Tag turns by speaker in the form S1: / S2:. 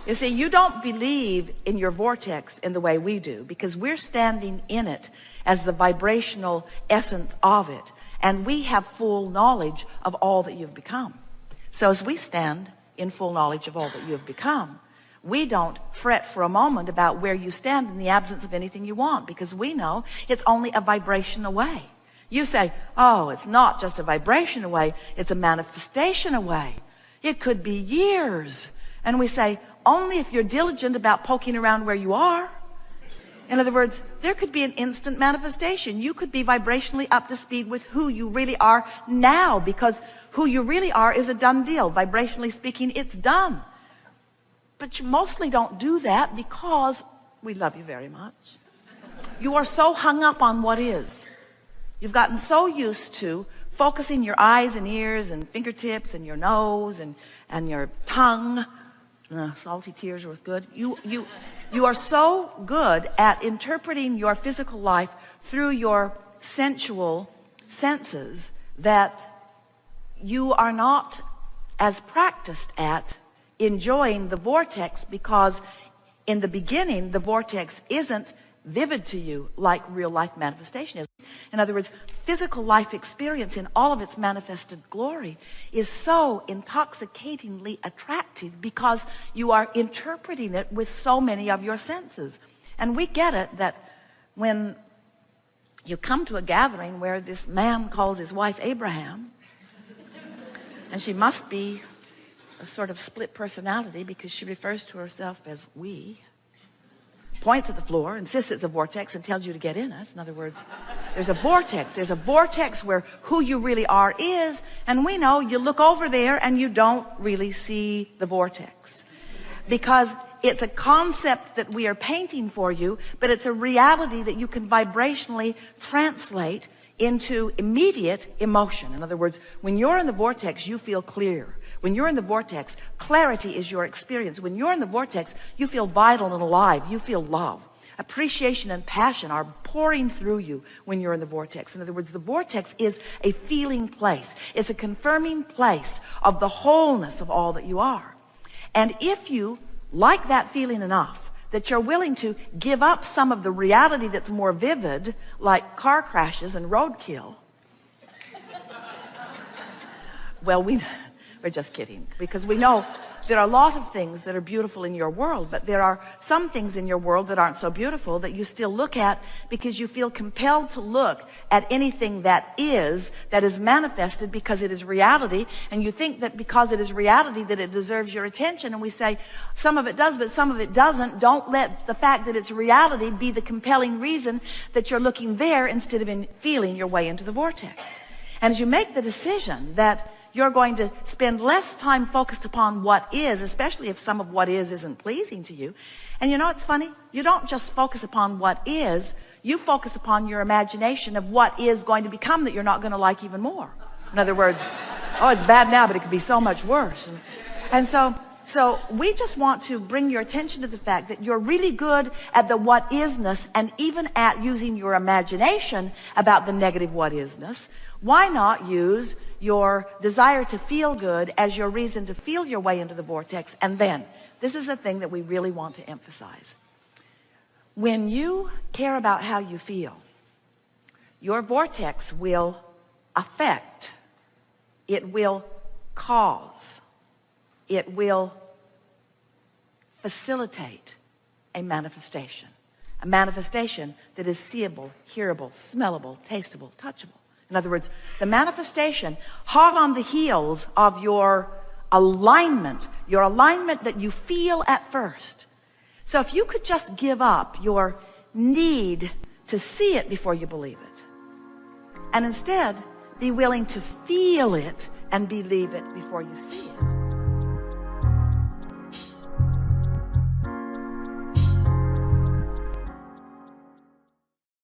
S1: You see, you don't believe in your vortex in the way we do, because we're standing in it as the vibrational essence of it. And we have full knowledge of all that you've become. So as we stand in full knowledge of all that you have become, we don't fret for a moment about where you stand in the absence of anything you want, because we know it's only a vibration away. You say, oh, it's not just a vibration away, it's a manifestation away. It could be years. And we say, only if you're diligent about poking around where you are. In other words, there could be an instant manifestation. You could be vibrationally up to speed with who you really are now, because who you really are is a done deal. Vibrationally speaking, it's done. But you mostly don't do that because we love you very much. You are so hung up on what is. You've gotten so used to focusing your eyes and ears and fingertips and your nose and your tongue. Salty tears was good. You are so good at interpreting your physical life through your sensual senses that you are not as practiced at enjoying the vortex, because in the beginning the vortex isn't vivid to you like real life manifestation is. In other words, physical life experience in all of its manifested glory is so intoxicatingly attractive because you are interpreting it with so many of your senses. And we get it that when you come to a gathering where this man calls his wife Abraham, and she must be a sort of split personality because she refers to herself as we, points at the floor, insists it's a vortex, and tells you to get in it. In other words, there's a vortex. There's a vortex where who you really are is, and we know you look over there and you don't really see the vortex. Because it's a concept that we are painting for you, but it's a reality that you can vibrationally translate into immediate emotion. In other words, when you're in the vortex, you feel clear. When you're in the vortex, clarity is your experience. When you're in the vortex, you feel vital and alive. You feel love. Appreciation and passion are pouring through you when you're in the vortex. In other words, the vortex is a feeling place. It's a confirming place of the wholeness of all that you are. And if you like that feeling enough that you're willing to give up some of the reality that's more vivid, like car crashes and roadkill, well, we're just kidding, because we know there are a lot of things that are beautiful in your world, but there are some things in your world that aren't so beautiful that you still look at because you feel compelled to look at anything that is manifested because it is reality, and you think that because it is reality that it deserves your attention. And we say some of it does, but some of it doesn't. Don't let the fact that it's reality be the compelling reason that you're looking there instead of feeling your way into the vortex. And as you make the decision that you're going to spend less time focused upon what is, especially if some of what is isn't pleasing to you. And you know, it's funny. You don't just focus upon what is, you focus upon your imagination of what is going to become that you're not going to like even more. In other words, oh, it's bad now, but it could be so much worse. And so we just want to bring your attention to the fact that you're really good at the what isness, and even at using your imagination about the negative what isness. Why not use your desire to feel good as your reason to feel your way into the vortex? And then, this is the thing that we really want to emphasize. When you care about how you feel, your vortex will affect, it will cause, it will facilitate a manifestation that is seeable, hearable, smellable, tasteable, touchable. In other words, the manifestation hot on the heels of your alignment that you feel at first. So if you could just give up your need to see it before you believe it, and instead be willing to feel it and believe it before you see it.